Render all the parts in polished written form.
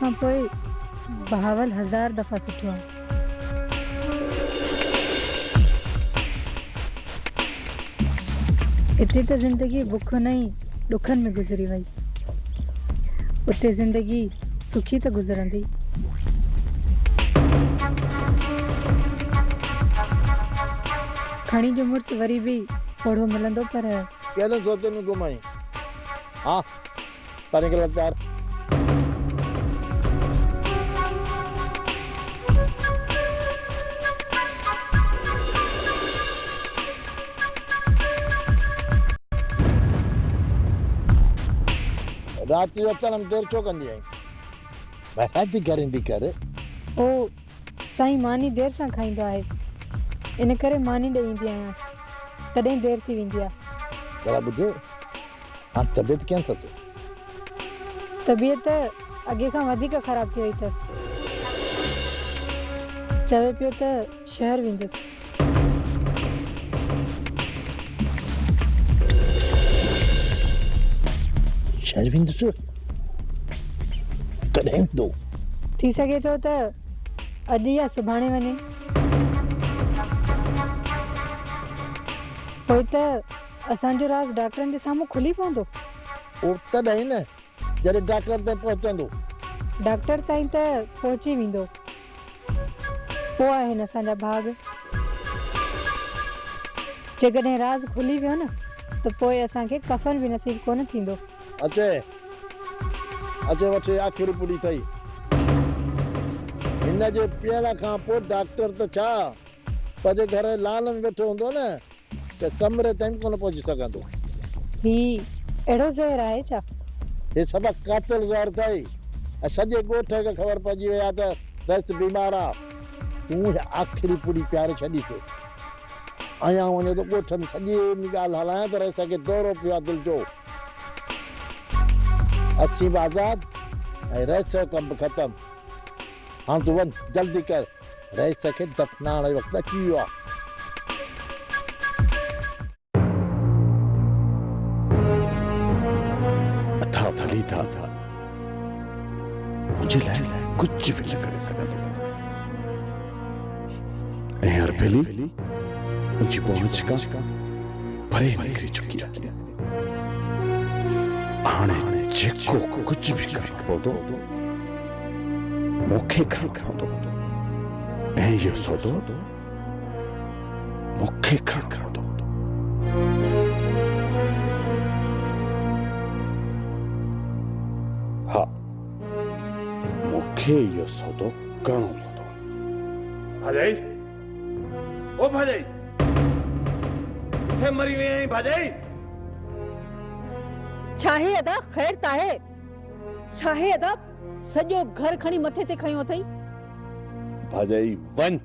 खां पोइ बहावल 1000 दफ़ा सुठो आहे। इते त ज़िंदगी बुख नहीं ॾुखनि में गुज़री वई, उते ज़िंदगी सुखी त गुज़रंदी। खणी जो मुड़ुस वरी भी ओढ़ो मिलंदो, पर कहने सोचे न घुमाई। हाँ पानी के प्यार रात जो अचण देर छो कंदी आई? बहराती करेंदी कर। ओ साईं मानी देर सां खाईंदो आहे, इन करे मानी ॾेई ईंदी आहियांसि, तॾहिं देर थी वेंदी आहे। जरा ॿुधे, हाँ तबियत कीअं अथसि? तबियत अॻे खां वधीक ख़राब थी वई अथसि। चवे पियो त शहर वेंदुसि। शहर वेंदुसि? कॾहिं वेंदो? थी सघे थो त अॼु या सुभाणे वञे। पोइ त असांजो राज़ डॉक्टरनि जे साम्हूं खुली पवंदो। ओ तॾहिं न जॾहिं डॉक्टर ताईं पहुचंदो। डॉक्टर ताईं त पहुची वेंदो, पोइ आहिनि असांजा भाग। जेकॾहिं राज़ खुली वियो न त पोइ असांखे कफन बि नसीब कोन थींदो। अचे अचे वठे आखिरी पूरी थई। हिन जे पीअण खां पोइ डॉक्टर त छा पंहिंजे घर लाल में वेठो हूंदो न त कमरे ताईं कोन पहुची सघंदो। ही अहिड़ो ज़हर आहे छा? हे सब कातिल ज़हर अथई ऐं सॼे ॻोठ खे ख़बर पइजी वई आहे त रस बीमार आहे। तूं आख़िरी पूरी प्यार छॾीसि। अञा वञे त ॻोठ में सॼी ॻाल्हि हलायां त रस खे दौरो पियो आहे दिलि जो। असीं बि आज़ाद ऐं रस जो कमु ख़तमु। हाणे तूं वञ जल्दी कर, रईस खे दफ़नाइण जो वक़्तु अची वियो आहे। अथा भली था मुझे लाइ कुछ भी न करे सघंदो। ऐं हर भेली मुंहिंजी पहुच खां परे निकिरी चुकी आहे। हाणे जेको कुछ भी करणो पवंदो मूंखे करणो पवंदो ऐं इहो सौदो मूंखे करणो पवंदो। हा मूंखे इहो सौदो करणो पवंदो। भाॼाई, ओ भाॼाई, किथे मरी वई आहीं भाॼाई? छाहे अदा ख़ैर ताहे? छाहे अदा सॼो घर खणी मथे ते खयो अथई? भाॼाई वञ,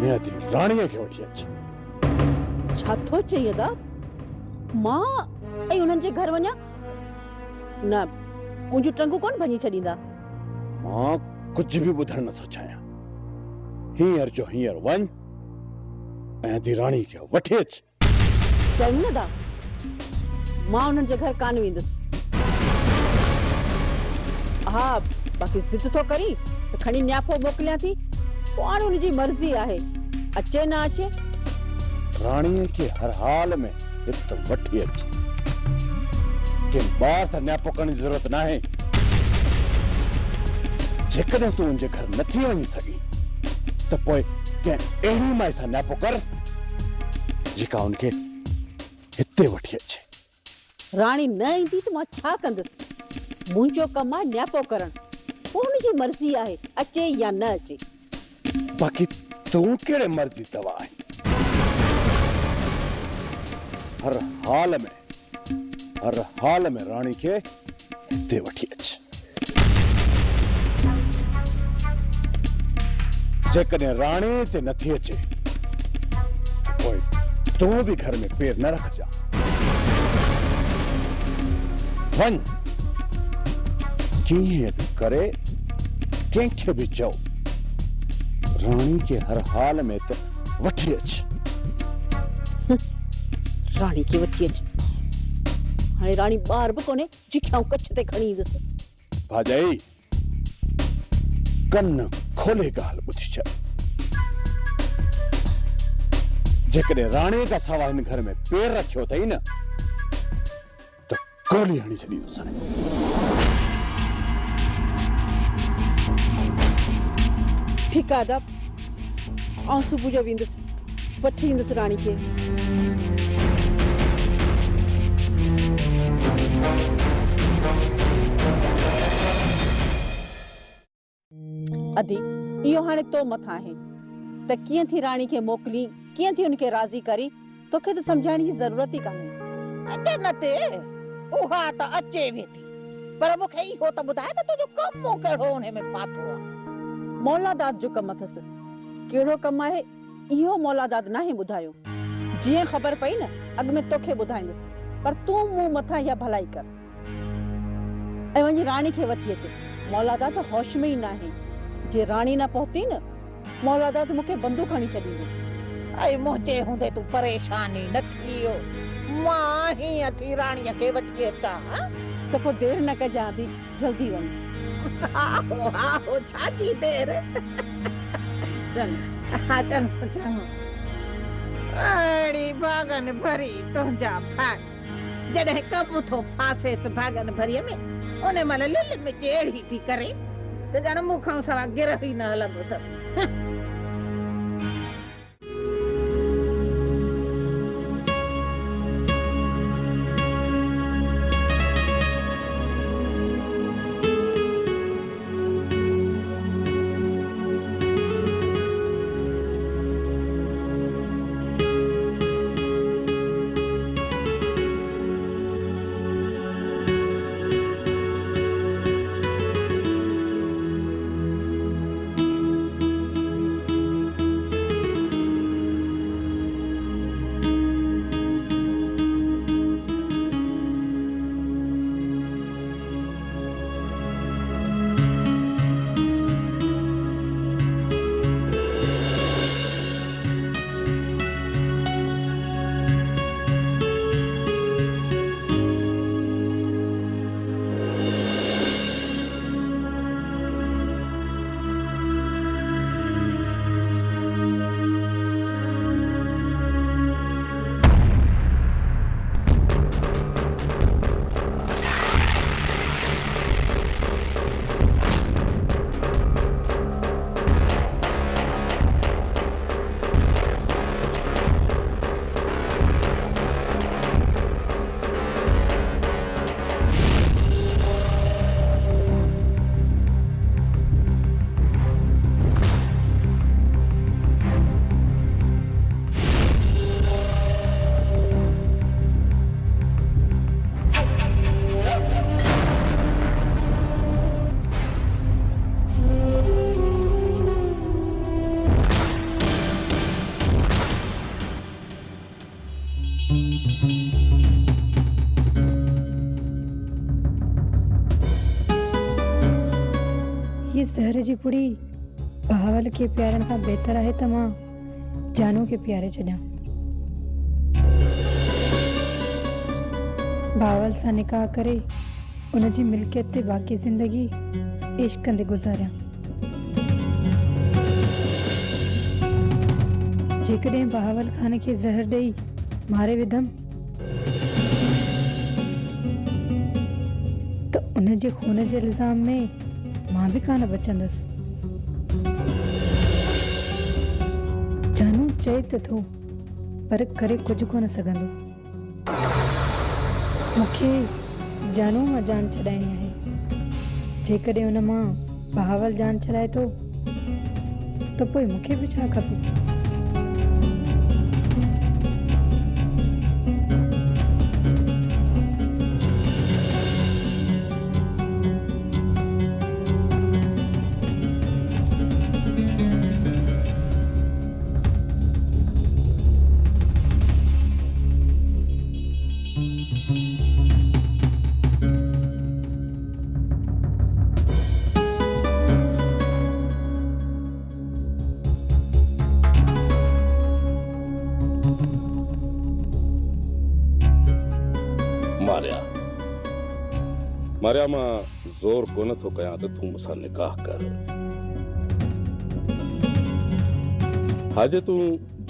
नियति राणीअ खे वठी अच। छा थो चई अदा? मां ऐं उन्हनि जे घर वञा? न, मुंहिंजूं टंगूं कोन भञी छॾींदा। मां कुछ भी ॿुधण नथो चाहियां। हींअर जो हींअर वञ ऐं धी राणी खे वठी अच। चई न दा, मां उन्हनि जे घर कान वेंदुसि। हा बाक़ी ज़िद थो करी त खणी न्यापो मोकिलियां थी, पोइ हाणे उनजी मर्ज़ी आहे, अचे न अचे। राणीअ खे हर हाल में हिते वठी अच। कंहिं ॿार सां न्यापो करण जी ज़रूरत न आहे। जेकॾहिं तूं मुंहिंजे घर नथी वञी सघी त पोइ कंहिं अहिड़ी माई सां न्यापो कर जेका उनखे हिते वठी अचे। राणी न ईंदी त मां छा कंदुसि? मुंहिंजो कमु आहे न्यापो करणु, पोइ उनजी मर्ज़ी आहे अचे या न अचे। बाक़ी तूं कहिड़े मर्ज़ी दवा आहे? हर हाल में राणी खे हिते वठी अच। जेकॾहिं राणी हिते नथी अचे पोइ तूं भी घर में पैर न रखजा। वञ, कीअं बि करे कंहिंखे भी चओ राणी खे हर हाल में त वठी अच। राणी खे वठी अच। हाणे राणी ॿार बि कोन्हे जिखे आऊं कच्छ ते खणी ईंदुसि। भाजाई कन खोले ॻाल्हि ॿुधी छॾ। जेकॾहिं राणे खां सवाइ हिन घर में पेर रखियो अथई न त गोली हणी छॾींदुसि। ठीकु आहे अदब, आउं सुबुह जो वेंदुसि, वठी ईंदुसि राणी खे। अदी इहो हाणे तो मथां आहे त कीअं थी राणी खे मोकिली, कीअं थी उनखे राज़ी करी, तोखे त सम्झाइण जी ज़रूरत ई कान्हे। अचे न ते उहा त अचे वेठी, पर मूंखे इहो त ॿुधाए त तुंहिंजो कमु कहिड़ो उन में फाथो आहे। मौलादात जो कमु अथसि। कहिड़ो कमु आहे इहो मौलादात नाहे ॿुधायो। जीअं ख़बर पई न अॻु में तोखे ॿुधाईंदुसि, पर तूं मूं मथां इहा भलाई कर ऐं वञी राणी खे वठी अचे। मौलादात होश में ई नाहे। जे राणी न पहुती न, मौलादात मूंखे बंदूक हणी छॾींदो। ऐं मुंहिंजे हूंदे तूं परेशानी न थियो, मां हीअं थी राणीअ खे वठी अचां। त पोइ देरि न कजां थी, जल्दी वञ। आहो आहो, छाजी देरि। चल चल अड़ी भागन भरी तुंहिंजा भाग, जॾहिं कबू थो फासेसि भागन भरीअ में, उन महिल लिल में जहिड़ी थी करे त ॼण मूंखां सवाइ गिरह ई न हलंदो अथसि। ये ज़हर जी पुड़ी बहावल के प्यारनि खां बहितर आहे त मां जानू खे प्यारे छॾियां। बहावल सां निकाह करे उन जी मिल्कियत ते बाक़ी ज़िंदगी इश्क कंदे गुज़ारियां। जेकॾहिं बहावल खान खे ज़हर ॾेई मारे विधमि त उन जे खून जे इल्ज़ाम में मां बि कान बचंदसि। जानू चए त थो पर करे कुझु कोन सघंदो। मूंखे जानू मां जान छॾाइणी आहे। जेकॾहिं उन मां बहावल जान छॾाए थो त पोइ मूंखे बि छा खपे। मारिया मां ज़ोर कोन थो कयां त तूं मूंसां निकाह कर। हाजे तूं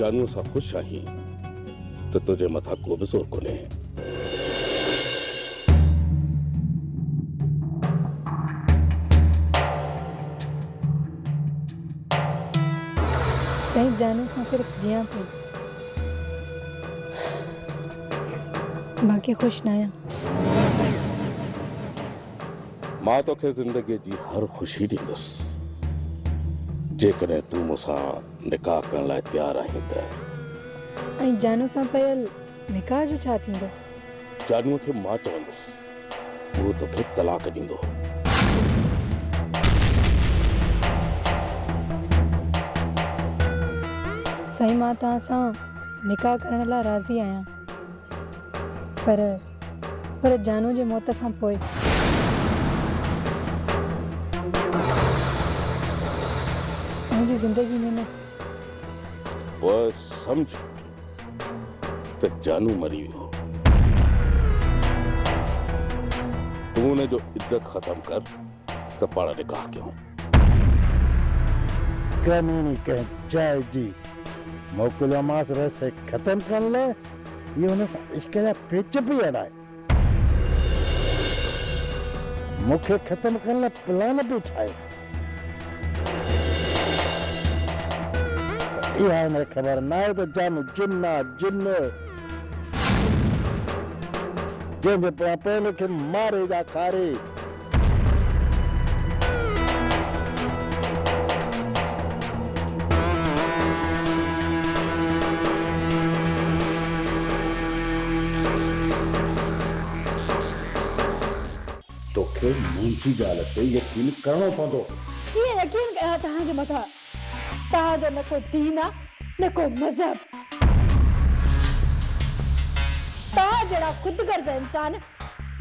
जानू सां ख़ुशि आहीं त तुंहिंजे मथां को बि ज़ोर कोन्हे। साईं जानू सां सिर्फ़ु जियां थो, बाक़ी ख़ुशि न आहियां। मां तोखे ज़िंदगीअ जी हर ख़ुशी ॾींदुसि जेकॾहिं तूं मूंसां निकाह करण लाइ तयारु आहीं त। ऐं जानू सां पयल निकाह जो छा थींदो? जानूअ खे मां चवंदुसि उहो तोखे तलाक ॾींदो। साईं मां तव्हां सां निकाह करण लाइ राज़ी आहियां, पर जानू जे मौत खां पोइ। मुंहिंजी ज़िंदगी में न। पोइ सम्झ त जानू मरी वियो। तूं हुनजो इज़त ख़तम कर त पाण निकाह कयूं। कानूनी कंहिं जाइ जी मोकिलियोमांसि रस ख़तमु करण लाइ, इहो हुन सां इश्क जा पेच पई हणाए। मूंखे ख़तमु करण लाइ प्लान पई ठाहे। इहा हिन ख़बर न आहे त जानू जिन आहे, जिन जंहिंजे पहिरियों खे मारे जा खारे। तोखे मुंहिंजी ॻाल्हि ते यकीन करणो पवंदो। कीअं यकीन कयां तव्हांजे मथां? तव्हांजो न को दीन आहे न को मज़हब। तव्हां जहिड़ा ख़ुदगर्ज़ इंसान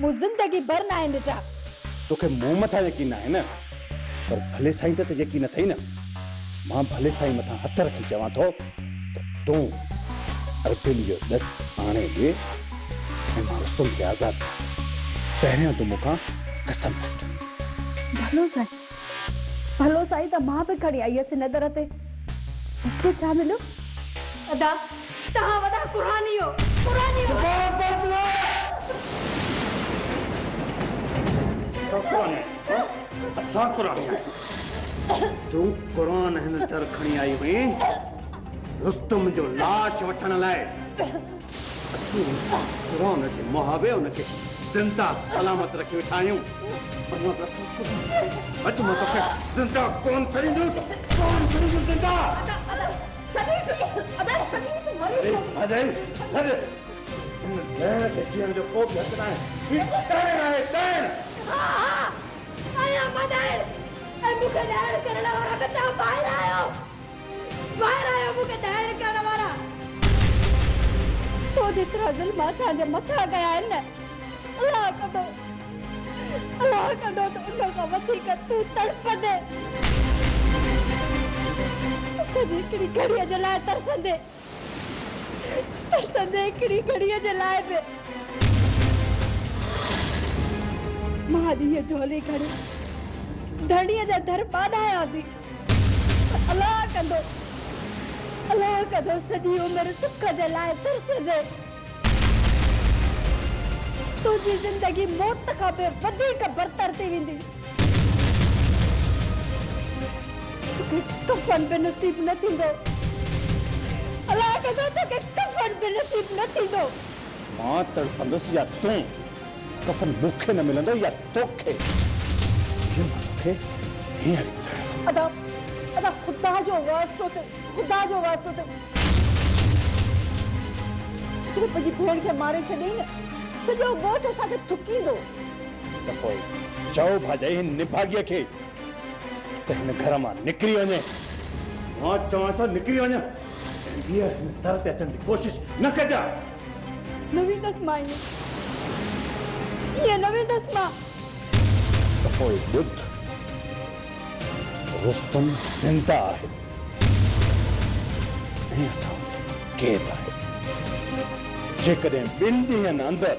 मूं ज़िंदगी भर न आहिनि ॾिठा। तोखे मूं मथां यकीन आहे न, पर भले साईं ते यकीन अथई न। मां भले साईं मथां हथ रखी चवां थो त तूं अरबिल जो ॾस आणे ॾे ऐं मां रुस्तम खे आज़ादु। पहिरियां तूं मूंखां कसम वठ। भलो साईं त मां बि खणी आई हुअसि नदर ते। मूंखे छा मिलियो? अदा तव्हां वॾा क़ुरानी हो। असां क़ुरानी तूं क़ुरान हिन दर खणी आई हुई रुस्तम जो लाश वठण लाइ। असीं क़ुरान जे मुहाबे उनखे ज़िंदा सलामत रखी वेठा आहियूं। अचु मां तोखे ज़िंदा कोन छॾींदुसि, कोन छॾींदुसि ज़िंदा। अजय छॾ। जीवन जो को बि हक़ न आहे। आया मदाइर ऐं मूंखे ॾाइण करण वारा न तव्हां ॿाहिरि आयो मूंखे ॾाइण करण वारा। तो जेतिरा ज़ुल्म असांजे मथां कया आहिनि न, अलाह कंदो त उन खां वधीक तूं तड़पंदे। सुख जी हिकिड़ी घड़ीअ जे लाइ तरसंदे हिकिड़ी घड़ीअ जे लाइ बि। मां ॾींहं झोली खणी धणीअ जे दर पाॾायां थी। अलाह कंदो सॼी उमिरि सुख जे लाइ तरसंदे। तुंहिंजी ज़िंदगी मौत खां बि वधीक बरतर थी वेंदी। तोखे कफ़न बि नसीब न थींदो। अलाह कंदो तोखे कफ़न बि नसीब न थींदो। मां तड़पंदुसि या तूं। कफ़न मूंखे न मिलंदो या तोखे। अदा खुदा जो वास्तो ते जेकॾहिं पंहिंजी भेण खे मारे छॾियईं न, सॼो ॻोठ असांखे थुकींदो। त पोइ चओ भाॼाई हिन निभागीअ खे त हिन घर मां निकिरी वञे। मां चवां थो निकिरी वञे। हीअ हिन दर ते अचण जी कोशिशि न कजां। न वेंदसि मां ईअं न वेंदसि मां। त पोइ ॿुध, रुस्तम ज़िंदा आहे ऐं असां क़ैद आहे। जेकॾहिं ॿिनि ॾींहंनि अंदरि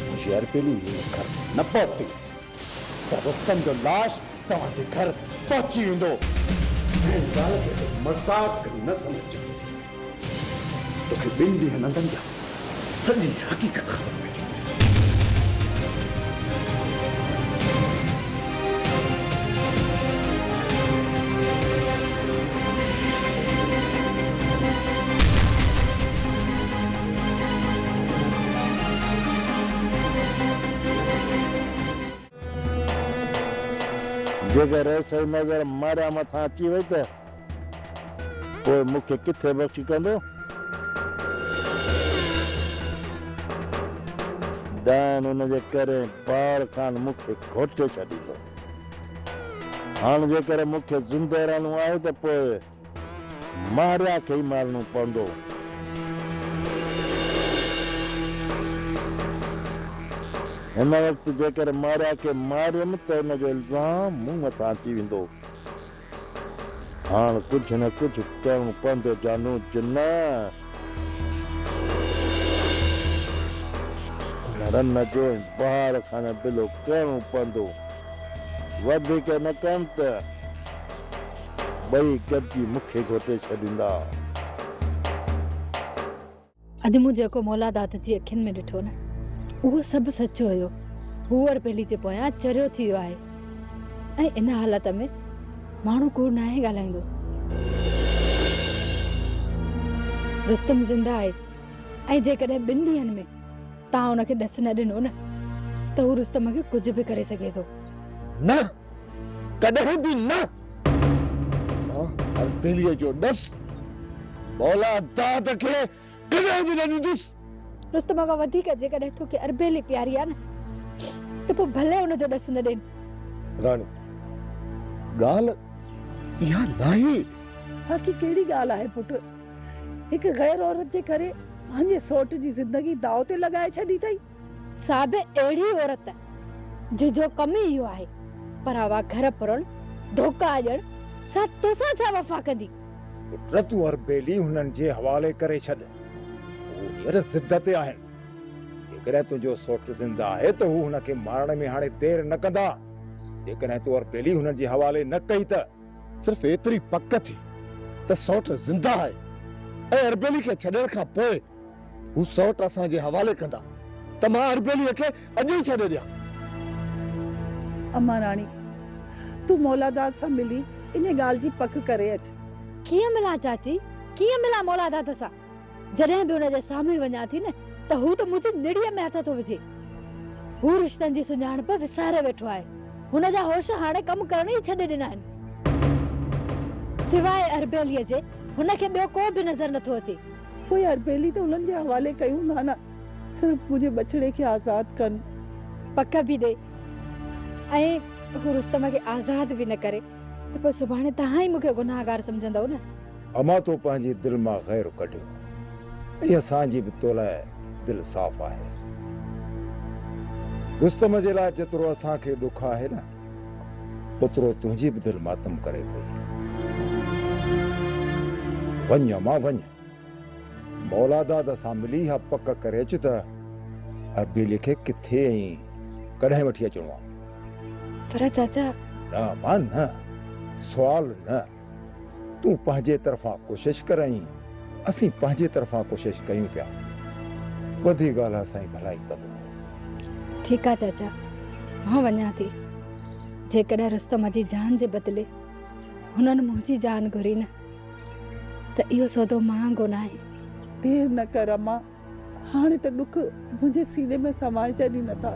मुंहिंजी अरबेली घर न पहुती त रुस्तम जो लाश तव्हांजे घर पहुची वेंदो। ऐं ॻाल्हि खे मज़ाक करी न सम्झो। तोखे 2 ॾींहंनि अंदरि जा सॼी हक़ीक़त ख़बर पइजी। जेकर ऐसे नज़र मारिया मथां अची वई त पोइ मूंखे किथे बख़्शी कंदो? डायन उनजे करे बार खान मूंखे घोटे छॾींदो। हाणे जेकर मूंखे ज़िंदह रहणो आहे त पोइ मारिया खे ई मारणो पवंदो। हिन वक़्तु जेकर मारिया खे मारियमि त हुनजो इल्ज़ाम मूं मथां अची वेंदो। हाणे कुझु न कुझु करणो पवंदो जानू जिन्न। रन जो ॿाहिरि खां बिलो करणो पवंदो। वधीक न कनि त ॿई गॾिजी मूंखे घोटे छॾींदा। अॼु मूं जेको मौला दाद जी अखियुनि में ॾिठो न, उहो सभु सचो हुयो। हू अरबेली जे पोयां चरियो थी वियो आहे ऐं इन हालत में माण्हू कूड़ न आहे ॻाल्हाईंदो। रुस्तम ज़िंदा आहे ऐं जेकॾहिं 2 ॾींहंनि में तव्हां हुनखे ॾस न ॾिनो न त हू रुस्तम खे कुझु बि करे सघे थो। न, कॾहिं बि न। अरबेलीअ जो ॾस मौला दाद खे कॾहिं बि न ॾींदुसि। रुस्तम खां वधीक जेकॾहिं तोखे अरबेली प्यारी आहे न त पोइ भले हुनजो ॾस न ॾिन। राणी, ॻाल्हि इहा नाहे। बाक़ी कहिड़ी ॻाल्हि आहे पुट? हिकु गैर औरत जे करे पंहिंजे सौट जी ज़िंदगी दाव ते लॻाए छॾी अथई। साहिब अहिड़ी औरत जो कम ई इहो आहे, परावा घर पुरण, धोखा ॾियण, सा तोसां छा वफ़ा कंदी? पुट तूं अरबेली हुननि जे हवाले करे छॾ। हींअर ज़िद ते आहिनि। जेकॾहिं तुंहिंजो सौट ज़िंदा आहे त हू हुनखे मारण में हाणे देरि न कंदा। जेकॾहिं तूं अरबेली हुननि जे हवाले न कई त सिर्फ़ एतिरी पक थी त सौट ज़िंदा आहे ऐं अरबेली खे छॾण खां पोइ हू सौट असांजे हवाले कंदा त मां अरबेलीअ खे अॼु ई छॾे ॾियां। अम्मा राणी, तूं मौलादाद सां मिली इन ॻाल्हि जी पक करे अच। कीअं मिलां चाची, कीअं मिलां मौला दाद सां? जॾहिं बि हुनजे साम्हूं वञा थी न त हू त मुंहिंजी निड़ीअ में हथ थो विझे। हू रिश्तनि जी सुञाणप विसारे वेठो आहे। हुनजा होश हाणे कमु करण ई छॾे ॾिना आहिनि। सिवाय अरबेलीअ जे हुनखे ॿियो को बि नज़र नथो अचे। कोई अरबेली त उन्हनि जे हवाले कयूं था न। सिर्फ़ मुंहिंजे बछड़े खे आज़ाद कनि। पक बि ॾे ऐं हू रुस्तम खे आज़ाद बि न करे त पोइ सुभाणे तव्हां ई मूंखे गुनाहगार सम्झंदव न। अमा तो पंहिंजी दिलि मां ग़ैर कढियो ऐं असांजी बि तो लाइ दिलि साफ़ आहे। रुस्तम जे लाइ जेतिरो असांखे ॾुख आहे न, ओतिरो तुंहिंजी बि दिलि मातम करे पई। वञ अमा वञ। मौला दाद सां मिली इहा पक करे अच त अरबेली खे किथे ऐं कॾहिं वठी अचिणो आहे। पर चाचा न मां न, सुवाल न। तूं पंहिंजे तरफ़ां कोशिश करई, असीं पंहिंजे तरफ़ां कोशिश कयूं पिया। वधीक ॻाल्हि असांजी भलाई कंदो। ठीकु आहे चाचा, मां वञा थी। जेकॾहिं रुस्तम जी जान जे बदिले हुननि मुंहिंजी जान घुरी न त इहो सौदो महांगो न आहे। देर न कर अम्मा, हाणे त ॾुख मुंहिंजे सीने में समाए छॾी नथा।